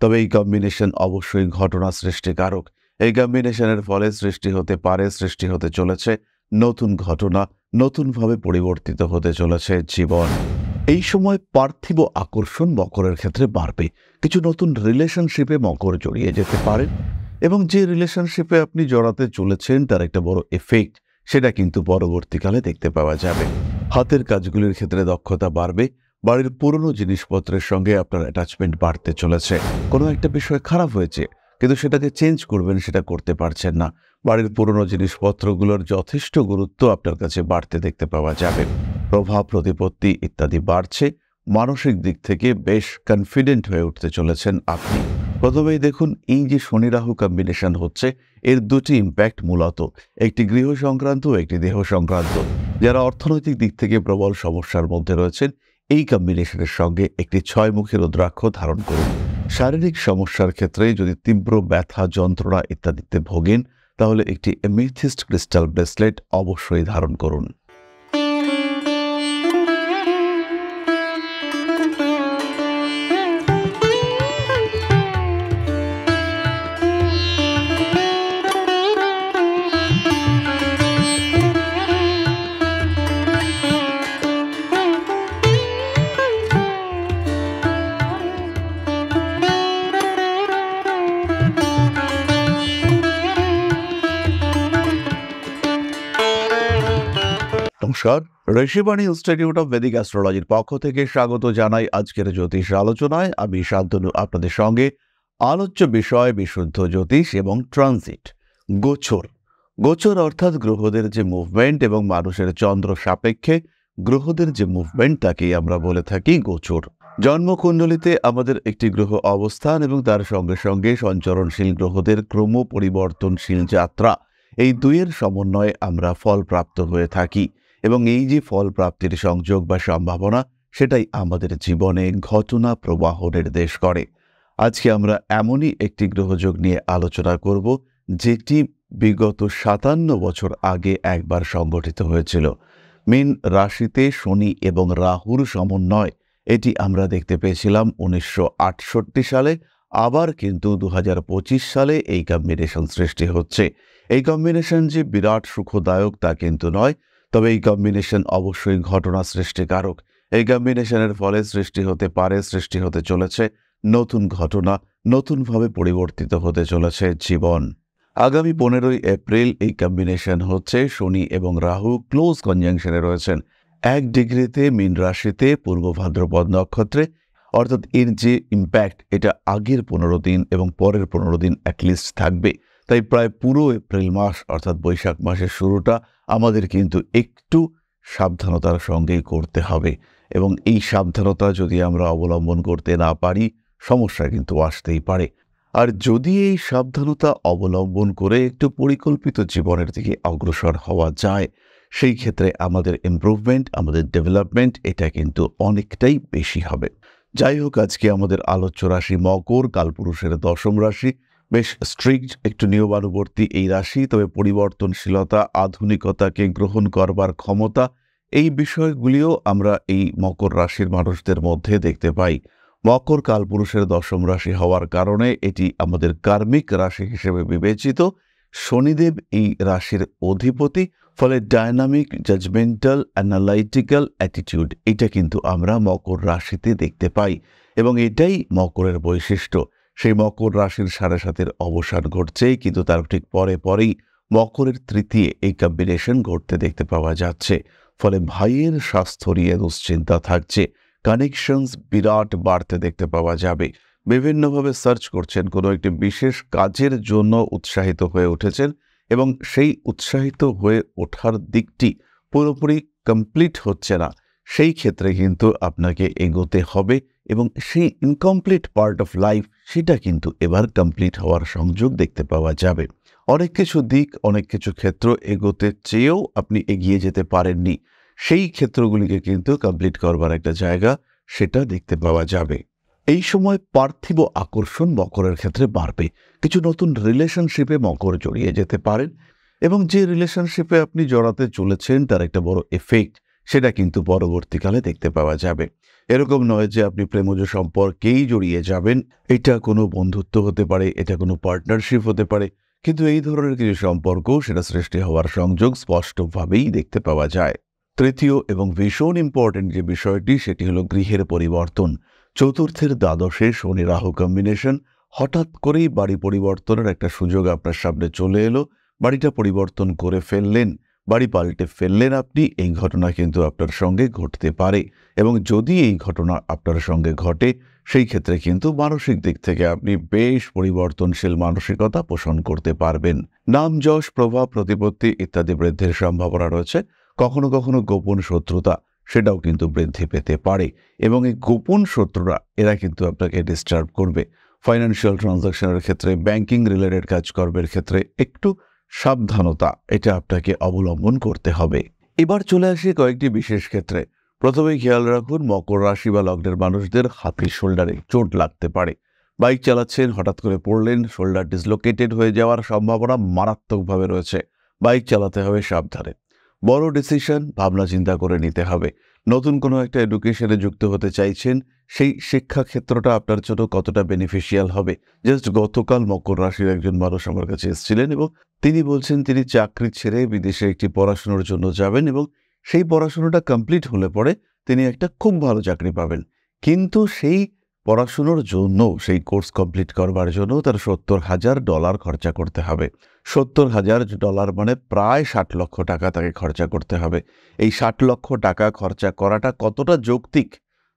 তবে এই কম্বিনেশন অবশ্যই ঘটনা সৃষ্টিকারক। এই কম্বিনেশনের ফলে সৃষ্টি হতে চলেছে নতুন ঘটনা, নতুনভাবে পরিবর্তিত হতে চলেছে জীবন। এই সময় পার্থিব আকর্ষণ মকরের ক্ষেত্রে বাড়বে। কিছু নতুন রিলেশনশিপে মকর জড়িয়ে যেতে পারেন এবং যে রিলেশনশিপে আপনি জড়াতে চলেছেন তার একটা বড় এফেক্ট সেটা কিন্তু পরবর্তীকালে দেখতে পাওয়া যাবে। হাতের কাজগুলির ক্ষেত্রে দক্ষতা বাড়বে। বাড়ির পুরনো জিনিসপত্রের সঙ্গে আপনার অ্যাটাচমেন্ট বাড়তে চলেছে। কোনো একটা বিষয় খারাপ হয়েছে কিন্তু সেটাকে চেঞ্জ করবেন, সেটা করতে পারছেন না। বাড়ির পুরনো জিনিসপত্রগুলোর যথেষ্ট গুরুত্ব আপনার কাছে বাড়তে দেখতে পাওয়া যাবে। প্রভাব প্রতিপত্তি ইত্যাদি বাড়ছে। মানসিক দিক থেকে বেশ কনফিডেন্ট হয়ে উঠতে চলেছেন আপনি। প্রথমেই দেখুন, এই যে শনি রাহু কম্বিনেশন হচ্ছে, এর দুটি ইম্প্যাক্ট মূলত একটি গৃহ সংক্রান্ত, একটি দেহ সংক্রান্ত। যারা অর্থনৈতিক দিক থেকে প্রবল সমস্যার মধ্যে রয়েছেন, এই কম্বিনেশনের সঙ্গে একটি 6-মুখী রুদ্রাক্ষ ধারণ করুন। শারীরিক সমস্যার ক্ষেত্রে যদি তীব্র ব্যথা, যন্ত্রণা ইত্যাদিতে ভোগেন, তাহলে একটি এমেথিস্ট ক্রিস্টাল ব্রেসলেট অবশ্যই ধারণ করুন। নমস্কার, ঋষিবাণী ইনস্টিটিউট অফ ভেদিক অ্যাস্ট্রোলজির পক্ষ থেকে স্বাগত জানাই আজকের জ্যোতিষ আলোচনায়। আমি শান্তনু আপনাদের সঙ্গে। আলোচ্য বিষয় বিশুদ্ধ জ্যোতিষ এবং ট্রানজিট। গোচর অর্থাৎ গ্রহদের যে মুভমেন্ট এবং মানুষের চন্দ্র সাপেক্ষে গ্রহদের যে মুভমেন্ট, তাকেই আমরা বলে থাকি গোচর। জন্মকুণ্ডলিতে আমাদের একটি গ্রহ অবস্থান এবং তার সঙ্গে সঙ্গে সঞ্চরণশীল গ্রহদের ক্রম পরিবর্তনশীল যাত্রা, এই দুইয়ের সমন্বয়ে আমরা ফল প্রাপ্ত হয়ে থাকি এবং এই যে ফল প্রাপ্তির সংযোগ বা সম্ভাবনা, সেটাই আমাদের জীবনে ঘটনা প্রবাহ নির্দেশ করে। আজকে আমরা এমনই একটি গ্রহযোগ নিয়ে আলোচনা করব যেটি বিগত 57 বছর আগে একবার সংগঠিত হয়েছিল। মীন রাশিতে শনি এবং রাহুর সমন্বয়, এটি আমরা দেখতে পেয়েছিলাম 1968 সালে। আবার কিন্তু 2025 সালে এই কম্বিনেশন সৃষ্টি হচ্ছে। এই কম্বিনেশন যে বিরাট সুখদায়ক তা কিন্তু নয়, তবে এই কম্বিনেশন অবশ্যই ঘটনা সৃষ্টিকারক। এই কম্বিনেশনের ফলে সৃষ্টি হতে চলেছে নতুন ঘটনা, নতুনভাবে পরিবর্তিত হতে চলেছে জীবন। আগামী 15ই এপ্রিল এই কম্বিনেশন হচ্ছে। শনি এবং রাহু ক্লোজ কনজাংশনে রয়েছেন 1 ডিগ্রিতে মীন রাশিতে পূর্ব ভাদ্রপদ নক্ষত্রে। অর্থাৎ এর যে ইম্প্যাক্ট, এটা আগের 15 দিন এবং পরের 15 দিন অ্যাটলিস্ট থাকবে। তাই প্রায় পুরো এপ্রিল মাস অর্থাৎ বৈশাখ মাসের শুরুটা আমাদের কিন্তু একটু সাবধানতার সঙ্গেই করতে হবে এবং এই সাবধানতা যদি আমরা অবলম্বন করতে না পারি, সমস্যা কিন্তু আসতেই পারে। আর যদি এই সাবধানতা অবলম্বন করে একটু পরিকল্পিত জীবনের দিকে অগ্রসর হওয়া যায়, সেই ক্ষেত্রে আমাদের ইমপ্রুভমেন্ট, আমাদের ডেভেলপমেন্ট, এটা কিন্তু অনেকটাই বেশি হবে। যাই হোক, আজকে আমাদের আলোচ্য রাশি মকর, কালপুরুষের 10ম রাশি। বেশ স্ট্রিক্ট, একটু নিয়মানুবর্তী এই রাশি, তবে পরিবর্তনশীলতা, আধুনিকতাকে গ্রহণ করবার ক্ষমতা, এই বিষয়গুলিও আমরা এই মকর রাশির মানুষদের মধ্যে দেখতে পাই। মকর কালপুরুষের 10ম রাশি হওয়ার কারণে এটি আমাদের কার্মিক রাশি হিসেবে বিবেচিত। শনিদেব এই রাশির অধিপতি, ফলে ডায়নামিক, জাজমেন্টাল, অ্যানালাইটিক্যাল অ্যাটিটিউড, এটা কিন্তু আমরা মকর রাশিতে দেখতে পাই এবং এটাই মকরের বৈশিষ্ট্য। সেই মকর রাশির 7.5 অবসান ঘটছে, কিন্তু তার ঠিক পরেই মকরের তৃতীয় এই কম্বিনেশন ঘটতে দেখতে পাওয়া যাচ্ছে। ফলে ভাইয়ের স্বাস্থ্য নিয়ে দুশ্চিন্তা থাকছে। কানেকশনস বিরাট বাড়তে দেখতে পাওয়া যাবে। বিভিন্নভাবে সার্চ করছেন, কোনো একটি বিশেষ কাজের জন্য উৎসাহিত হয়ে উঠেছেন এবং সেই উৎসাহিত হয়ে ওঠার দিকটি পুরোপুরি কমপ্লিট হচ্ছে না। সেই ক্ষেত্রে কিন্তু আপনাকে এগোতে হবে এবং সেই ইনকমপ্লিট পার্ট অফ লাইফ, সেটা কিন্তু এবার কমপ্লিট হওয়ার সংযোগ দেখতে পাওয়া যাবে। অনেক কিছু দিক, অনেক কিছু ক্ষেত্র এগোতে চেয়েও আপনি এগিয়ে যেতে পারেননি, সেই ক্ষেত্রগুলিকে কিন্তু কমপ্লিট করবার একটা জায়গা, সেটা দেখতে পাওয়া যাবে। এই সময় পার্থিব আকর্ষণ মকরের ক্ষেত্রে বাড়বে। কিছু নতুন রিলেশনশিপে মকর জড়িয়ে যেতে পারেন এবং যে রিলেশনশিপে আপনি জড়াতে চলেছেন তার একটা বড় এফেক্ট, সেটা কিন্তু পরবর্তীকালে দেখতে পাওয়া যাবে। এরকম নয় যে আপনি প্রেমজ সম্পর্কেই জড়িয়ে যাবেন। এটা কোনো বন্ধুত্ব হতে পারে, এটা কোনো পার্টনারশিপ হতে পারে, কিন্তু এই ধরনের কিছু সম্পর্ক সেটা সৃষ্টি হওয়ার সংযোগ স্পষ্টভাবেই দেখতে পাওয়া যায়। তৃতীয় এবং ভীষণ ইম্পর্টেন্ট যে বিষয়টি সেটি হলো গৃহের পরিবর্তন। চতুর্থের দ্বাদশে শনি রাহু কম্বিনেশন, হঠাৎ করেই বাড়ি পরিবর্তনের একটা সুযোগ আপনার সামনে চলে এলো, বাড়িটা পরিবর্তন করে ফেললেন, বাড়ি পাল্টে ফেললেন আপনি। এই ঘটনা কিন্তু আপনার সঙ্গে ঘটতে পারে, এবং যদি এই ঘটনা আপনার সঙ্গে ঘটে সেই ক্ষেত্রে কিন্তু মানসিক দিক থেকে আপনি বেশ পরিবর্তনশীল মানসিকতা পোষণ করতে পারবেন। নাম যশ প্রভাব প্রতিপত্তি ইত্যাদি বৃদ্ধির সম্ভাবনা রয়েছে। কখনো কখনো গোপন শত্রুতা সেটাও কিন্তু বৃদ্ধি পেতে পারে, এবং এই গোপন শত্রুরা এরা কিন্তু আপনাকে ডিস্টার্ব করবে। ফাইন্যান্সিয়াল ট্রানজাকশনের ক্ষেত্রে, ব্যাংকিং রিলেটেড কাজকর্মের ক্ষেত্রে একটু সাবধানতা এটা আপনাকে অবলম্বন করতে হবে। এবার চলে আসি কয়েকটি বিশেষ ক্ষেত্রে। প্রথমেই খেয়াল রাখুন, মকর রাশি বা লগ্নের মানুষদের হাতের শোল্ডারে চোট লাগতে পারে। বাইক চালাচ্ছেন, হঠাৎ করে পড়লেন, শোল্ডার ডিসলোকেটেড হয়ে যাওয়ার সম্ভাবনা মারাত্মকভাবে রয়েছে। বাইক চালাতে হবে সাবধানে। বড় ডিসিশন ভাবনা চিন্তা করে নিতে হবে। নতুন কোনো একটা এডুকেশনে যুক্ত হতে চাইছেন, সেই শিক্ষা ক্ষেত্রটা আপনার জন্য কতটা বেনিফিশিয়াল হবে। জাস্ট গতকাল মকর রাশির একজন মানুষ আমার কাছে এসেছিলেন, এবং তিনি বলছেন তিনি চাকরি ছেড়ে বিদেশে একটি পড়াশোনার জন্য যাবেন, এবং সেই পড়াশোনাটা কমপ্লিট হলে পরে তিনি একটা খুব ভালো চাকরি পাবেন। কিন্তু সেই পড়াশোনার জন্য, সেই কোর্স কমপ্লিট করবার জন্য তার $70,000 খরচা করতে হবে। $70,000 মানে প্রায় 60 লক্ষ টাকা তাকে খরচা করতে হবে। এই 60 লক্ষ টাকা খরচা করাটা কতটা যৌক্তিক,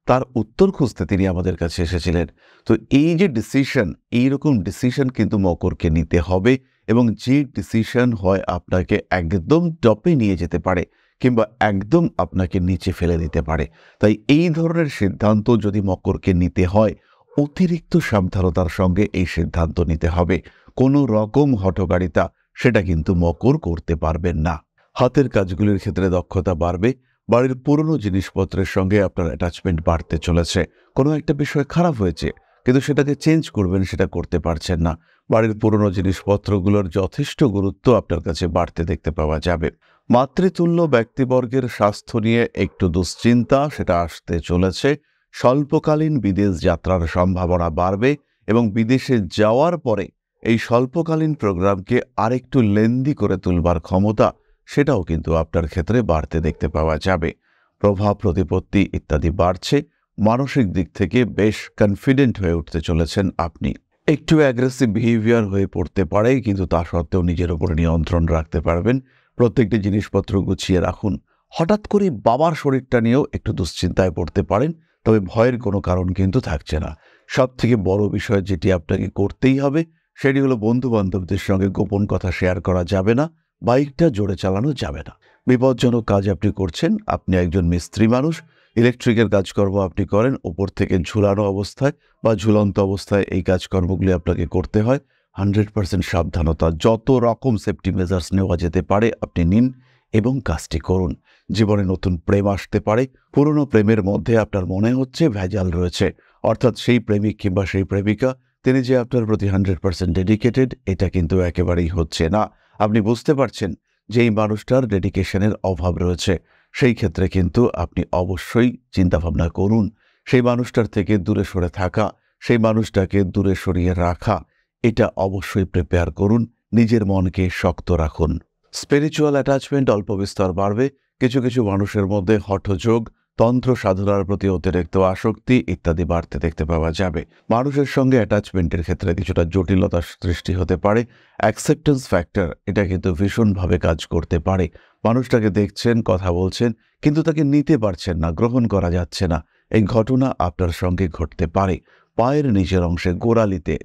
তার উত্তর খুঁজতে তিনি আমাদের কাছে এসেছিলেন। তো এই যে ডিসিশন, এইরকম ডিসিশন কিন্তু মকরকে নিতে হবে, এবং যে ডিসিশন হয় আপনাকে একদম টপে নিয়ে যেতে পারে, কিংবা একদম আপনাকে নিচে ফেলে দিতে পারে। তাই এই ধরনের সিদ্ধান্ত যদি মকরকে নিতে হয়, অতিরিক্ত সাবধানতার সঙ্গে এই সিদ্ধান্ত নিতে হবে। কোনো রকম হঠকারিতা সেটা কিন্তু মকর করতে পারবেন না। হাতের কাজগুলির ক্ষেত্রে দক্ষতা বাড়বে। বাড়ির পুরনো জিনিসপত্রের সঙ্গে আপনার অ্যাটাচমেন্ট বাড়তে চলেছে। কোনো একটা বিষয় খারাপ হয়েছে, কিন্তু সেটাকে চেঞ্জ করবেন, সেটা করতে পারছেন না। বাড়ির পুরনো জিনিসপত্রগুলোর যথেষ্ট গুরুত্ব আপনার কাছে বাড়তে দেখতে পাওয়া যাবে। মাতৃতুল্য ব্যক্তিবর্গের স্বাস্থ্য নিয়ে একটু দুশ্চিন্তা সেটা আসতে চলেছে। স্বল্পকালীন বিদেশ যাত্রার সম্ভাবনা বাড়বে, এবং বিদেশে যাওয়ার পরে এই স্বল্পকালীন প্রোগ্রামকে আরেকটু লেন্দি করে তুলবার ক্ষমতা সেটাও কিন্তু আপনার ক্ষেত্রে বাড়তে দেখতে পাওয়া যাবে। প্রভাব প্রতিপত্তি ইত্যাদি বাড়ছে। মানসিক দিক থেকে বেশ কনফিডেন্ট হয়ে উঠতে চলেছেন আপনি। একটু অ্যাগ্রেসিভ বিহেভিয়ার হয়ে পড়তে পারে, কিন্তু তা সত্ত্বেও নিজের উপর নিয়ন্ত্রণ রাখতে পারবেন। প্রত্যেকটি জিনিসপত্র গুছিয়ে রাখুন। হঠাৎ করে বাবার শরীরটা নিয়েও একটু দুশ্চিন্তায় পড়তে পারেন, তবে ভয়ের কোনো কারণ কিন্তু থাকছে না। সব থেকে বড় বিষয় যেটি আপনাকে করতেই হবে সেটি হলো, বন্ধু বান্ধবদের সঙ্গে গোপন কথা শেয়ার করা যাবে না, বাইকটা জোরে চালানো যাবে না। বিপজ্জনক কাজ আপনি করছেন, আপনি একজন মিস্ত্রি মানুষ, ইলেকট্রিকের কাজকর্ম আপনি করেন, ওপর থেকে ঝুলানো অবস্থায় বা ঝুলন্ত অবস্থায় এই কাজকর্মগুলি আপনাকে করতে হয়। 100% সাবধানতা, যত রকম সেফটি মেজার্স নেওয়া যেতে পারে আপনি নিন এবং কাজটি করুন। জীবনে নতুন প্রেম আসতে পারে। পুরনো প্রেমের মধ্যে আপনার মনে হচ্ছে ভেজাল রয়েছে, অর্থাৎ সেই প্রেমিক কিংবা সেই প্রেমিকা তিনি যে আপনার প্রতি 100% ডেডিকেটেড, এটা কিন্তু একেবারেই হচ্ছে না। আপনি বুঝতে পারছেন যে এই মানুষটার ডেডিকেশনের অভাব রয়েছে। সেই ক্ষেত্রে কিন্তু আপনি অবশ্যই চিন্তাভাবনা করুন। সেই মানুষটার থেকে দূরে সরে থাকা, সেই মানুষটাকে দূরে সরিয়ে রাখা, এটা অবশ্যই প্রিপেয়ার করুন। নিজের মনকে শক্ত রাখুন। স্পিরিচুয়াল অ্যাটাচমেন্ট অল্প বিস্তর বাড়বে। কিছু কিছু মানুষের মধ্যে হঠযোগ, তন্ত্র সাধনার প্রতি অতিরিক্ত আসক্তি ইত্যাদি বাড়তে দেখতে পাওয়া যাবে। মানুষের সঙ্গে অ্যাটাচমেন্টের ক্ষেত্রে কিছুটা জটিলতা সৃষ্টি হতে পারে। অ্যাকসেপ্টেন্স ফ্যাক্টর এটা কিন্তু ভীষণভাবে কাজ করতে পারে। মানুষটাকে দেখছেন, কথা বলছেন, কিন্তু তাকে নিতে পারছেন না, গ্রহণ করা যাচ্ছে না। এই ঘটনা আপনার সঙ্গে ঘটতে পারে। পায়ের নিচের অংশে,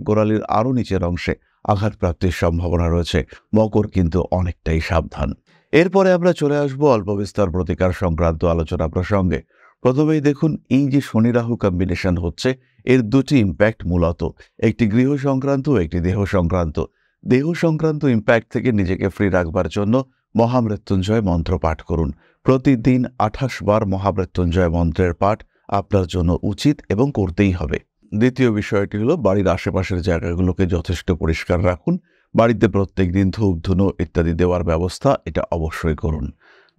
গোড়ালির আরও নিচের অংশে আঘাতপ্রাপ্তির সম্ভাবনা রয়েছে। মকর কিন্তু অনেকটাই সাবধান। এরপরে আমরা চলে আসবো অল্প বিস্তর প্রতিকার সংক্রান্ত আলোচনা প্রসঙ্গে। প্রথমেই দেখুন, এই যে শনি রাহু কম্বিনেশন হচ্ছে, এর দুটি ইম্প্যাক্ট মূলত, একটি গৃহ সংক্রান্ত, একটি দেহ সংক্রান্ত। দেহ সংক্রান্ত ইম্প্যাক্ট থেকে নিজেকে ফ্রি রাখবার জন্য মহামৃত্যুঞ্জয় মন্ত্র পাঠ করুন। প্রতিদিন 28 বার মহামৃত্যুঞ্জয় মন্ত্রের পাঠ আপনার জন্য উচিত এবং করতেই হবে। দ্বিতীয় বিষয়টি হলো, বাড়ির আশেপাশের জায়গাগুলোকে যথেষ্ট পরিষ্কার রাখুন। বাড়িতে প্রত্যেক দিন ধূপ ধুনো ইত্যাদি দেওয়ার ব্যবস্থা এটা অবশ্যই করুন।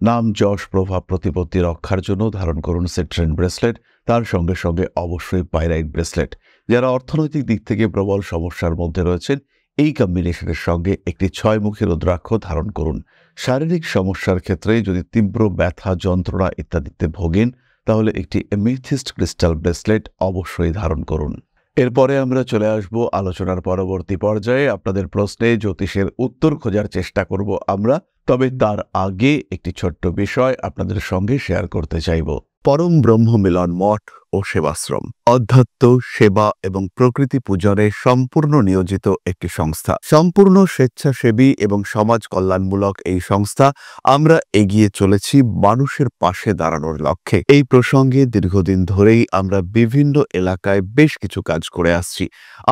নাম, যশ, প্রভাব, প্রতিপত্তি রক্ষার জন্য ধারণ করুন সিট্রেন ব্রেসলেট। তার সঙ্গে সঙ্গে অবশ্যই পাইরাইট ব্রেসলেট। যারা অর্থনৈতিক দিক থেকে প্রবল সমস্যার মধ্যে রয়েছেন, এই কম্বিনেশনের সঙ্গে একটি 6-মুখী রুদ্রাক্ষ ধারণ করুন। শারীরিক সমস্যার ক্ষেত্রে যদি তীব্র ব্যথা, যন্ত্রণা ইত্যাদিতে ভোগেন, তাহলে একটি এমেথিস্ট ক্রিস্টাল ব্রেসলেট অবশ্যই ধারণ করুন। এরপরে আমরা চলে আসব আলোচনার পরবর্তী পর্যায়ে। আপনাদের প্রশ্নে জ্যোতিষের উত্তর খোঁজার চেষ্টা করব আমরা। তবে তার আগে একটি ছোট্ট বিষয় আপনাদের সঙ্গে শেয়ার করতে চাইব। পরম ব্রহ্ম মিলন মঠ ও সেবাশ্রম অধ্যাত্ম, সেবা এবং প্রকৃতি পূজনে সম্পূর্ণ নিয়োজিত একটি সংস্থা। সম্পূর্ণ স্বেচ্ছাসেবী এবং সমাজ কল্যাণমূলক এই সংস্থা আমরা এগিয়ে চলেছি মানুষের পাশে দাঁড়ানোর লক্ষ্যে। এই প্রসঙ্গে দীর্ঘদিন ধরেই আমরা বিভিন্ন এলাকায় বেশ কিছু কাজ করে আসছি।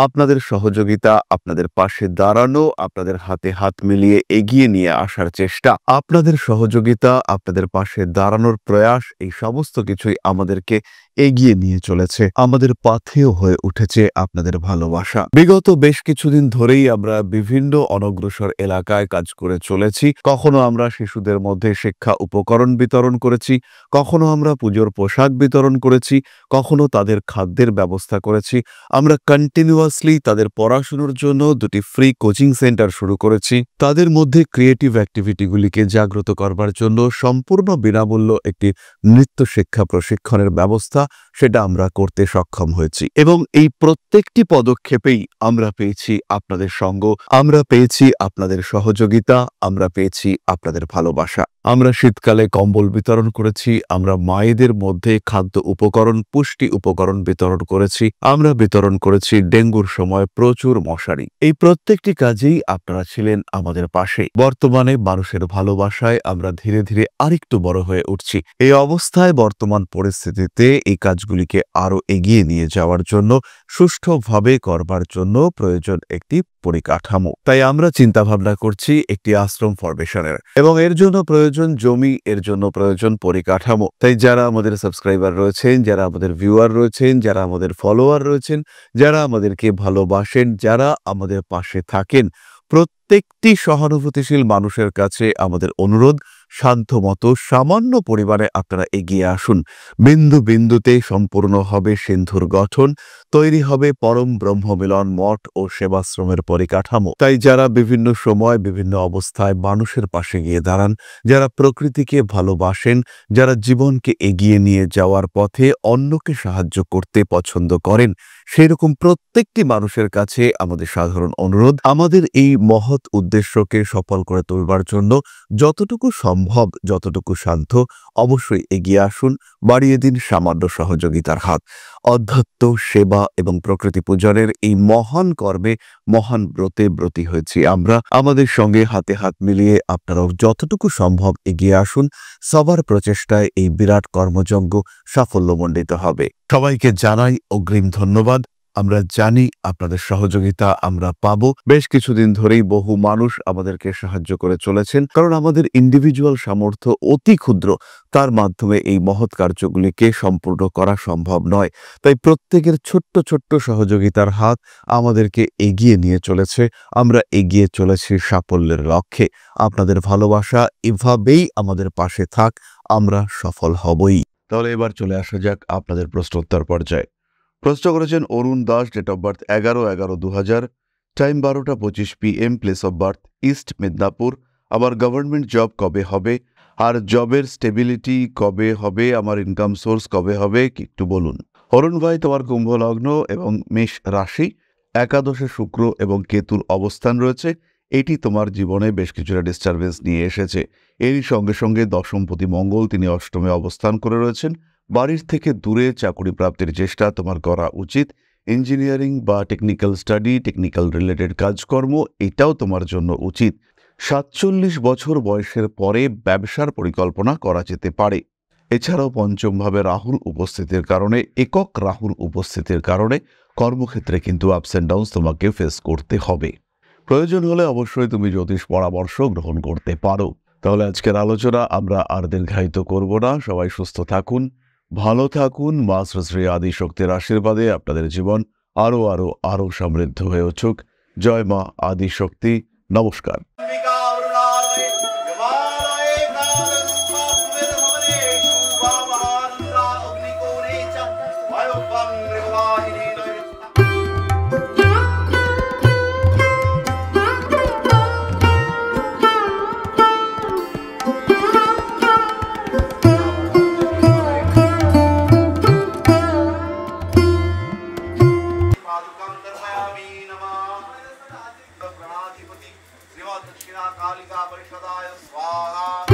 আপনাদের সহযোগিতা, আপনাদের পাশে দাঁড়ানো, আপনাদের হাতে হাত মিলিয়ে এগিয়ে নিয়ে আসার চেষ্টা, আপনাদের সহযোগিতা, আপনাদের পাশে দাঁড়ানোর প্রয়াস, এই সমস্ত কিছুই আমাদেরকে এগিয়ে নিয়ে চলেছে। আমাদের পাথেয় হয়ে উঠেছে আপনাদের ভালোবাসা। বিগত বেশ কিছুদিন ধরেই আমরা বিভিন্ন অনগ্রসর এলাকায় কাজ করে চলেছি। কখনো আমরা শিশুদের মধ্যে শিক্ষা উপকরণ বিতরণ করেছি, কখনো আমরা পুজোর পোশাক বিতরণ করেছি, কখনো তাদের খাদ্যের ব্যবস্থা করেছি। আমরা কন্টিনিউয়াসলি তাদের পড়াশোনার জন্য 2টি ফ্রি কোচিং সেন্টার শুরু করেছি। তাদের মধ্যে ক্রিয়েটিভ অ্যাক্টিভিটিগুলিকে জাগ্রত করবার জন্য সম্পূর্ণ বিনামূল্য একটি নৃত্য শিক্ষা প্রশিক্ষণের ব্যবস্থা, সেটা আমরা করতে সক্ষম হয়েছি। এবং এই প্রত্যেকটি পদক্ষেপেই আমরা পেয়েছি আপনাদের সঙ্গ, আমরা পেয়েছি আপনাদের সহযোগিতা, আমরা পেয়েছি আপনাদের ভালোবাসা। আমরা শীতকালে কম্বল বিতরণ করেছি, আমরা মায়েদের মধ্যে খাদ্য উপকরণ, পুষ্টি উপকরণ বিতরণ করেছি, আমরা বিতরণ করেছি ডেঙ্গুর সময় প্রচুর মশারি। এই প্রত্যেকটি কাজেই আপনারা ছিলেন আমাদের পাশে। বর্তমানে মানুষের ভালোবাসায় আমরা ধীরে ধীরে আরেকটু বড় হয়ে উঠছি। এই অবস্থায় বর্তমান পরিস্থিতিতে এই কাজগুলিকে আরো এগিয়ে নিয়ে যাওয়ার জন্য, সুষ্ঠুভাবে করবার জন্য প্রয়োজন একটি পরিকাঠামো। তাই আমরা চিন্তা ভাবনা করছি একটি আশ্রম ফরমেশনের, এবং এর জন্য প্রয়োজন জমি, এর জন্য প্রয়োজন পরিকাঠামো। তাই যারা আমাদের সাবস্ক্রাইবার রয়েছেন, যারা আমাদের ভিউয়ার রয়েছেন, যারা আমাদের ফলোয়ার রয়েছেন, যারা আমাদেরকে ভালোবাসেন, যারা আমাদের পাশে থাকেন, প্রত্যেকটি সহানুভূতিশীল মানুষের কাছে আমাদের অনুরোধ, সাধ্যমতো সামান্য পরিমাণে আপনারা এগিয়ে আসুন। বিন্দু বিন্দুতে সম্পূর্ণ হবে সিন্ধুর গঠন, তৈরি হবে পরম ব্রহ্মমিলন মঠ ও সেবাশ্রমের পরিকাঠামো। তাই যারা বিভিন্ন সময় বিভিন্ন অবস্থায় মানুষের পাশে গিয়ে দাঁড়ান, যারা প্রকৃতিকে ভালোবাসেন, যারা জীবনকে এগিয়ে নিয়ে যাওয়ার পথে অন্যকে সাহায্য করতে পছন্দ করেন, সেরকম প্রত্যেকটি মানুষের কাছে আমাদের সাধারণ অনুরোধ, আমাদের এই মহৎ উদ্দেশ্যকে সফল করে তুলবার জন্য যতটুকু সম্ভব, যতটুকু সাধ্য, অবশ্যই এগিয়ে আসুন, বাড়িয়ে দিন সামান্য সহযোগিতার হাত। অধ্যাত্ম, সেবা এবং প্রকৃতি পূজনের এই মহান কর্মে, মহান ব্রতে ব্রতী হয়েছি আমরা। আমাদের সঙ্গে হাতে হাত মিলিয়ে আপনারাও যতটুকু সম্ভব এগিয়ে আসুন। সবার প্রচেষ্টায় এই বিরাট কর্মযজ্ঞ সাফল্যমণ্ডিত হবে। সবাইকে জানাই অগ্রিম ধন্যবাদ। আমরা জানি আপনাদের সহযোগিতা আমরা পাবো। বেশ কিছুদিন ধরেই বহু মানুষ আমাদেরকে সাহায্য করে চলেছেন, কারণ আমাদের ইন্ডিভিজুয়াল সামর্থ্য অতি ক্ষুদ্র, তার মাধ্যমে এই মহৎ কার্যগুলিকে সম্পূর্ণ করা সম্ভব নয়। তাই প্রত্যেকের ছোট্ট ছোট্ট সহযোগিতার হাত আমাদেরকে এগিয়ে নিয়ে চলেছে। আমরা এগিয়ে চলেছি সাফল্যের লক্ষ্যে। আপনাদের ভালোবাসা এভাবেই আমাদের পাশে থাক, আমরা সফল হবই। তাহলে এবার চলে আসা যাক আপনাদের প্রশ্নোত্তর পর্যায়ে। প্রশ্ন করেছেন Arun Das, date of birth 11/11/2000, time 12টা 25 PM, place of birth east Medinipur. আমার গভর্নমেন্ট জব কবে হবে, আর জবের স্টেবিলিটি কবে হবে, আমার ইনকাম সোর্স কবে হবে, একটু বলুন। অরুণ ভাই, তোমার কুম্ভ লগ্ন এবং মেষ রাশি, একাদশে শুক্র এবং কেতুর অবস্থান রয়েছে। এটি তোমার জীবনে বেশ কিছুটা ডিস্টারবেন্স নিয়ে এসেছে। এরই সঙ্গে সঙ্গে দশমপতি মঙ্গল, তিনি অষ্টমে অবস্থান করে রয়েছেন। বাড়ির থেকে দূরে চাকরি প্রাপ্তির চেষ্টা তোমার করা উচিত। ইঞ্জিনিয়ারিং বা টেকনিক্যাল স্টাডি, টেকনিক্যাল রিলেটেড কাজকর্ম, এটাও তোমার জন্য উচিত। 47 বছর বয়সের পরে ব্যবসার পরিকল্পনা করা যেতে পারে। এছাড়াও পঞ্চমভাবে রাহুর উপস্থিতির কারণে, একক রাহুর উপস্থিতির কারণে কর্মক্ষেত্রে কিন্তু আপস অ্যান্ড ডাউনস তোমাকে ফেস করতে হবে। প্রয়োজন হলে অবশ্যই তুমি জ্যোতিষ পরামর্শ গ্রহণ করতে পারো। তাহলে আজকের আলোচনা আমরা আর দীর্ঘায়িত করব না। সবাই সুস্থ থাকুন, ভালো থাকুন। মা শ্রী আদি শক্তির আশীর্বাদে আপনাদের জীবন আরো আরো আরো সমৃদ্ধ হয়ে উঠুক। জয় মা আদি শক্তি। নমস্কার। कालिका परिषदाय स्वाहा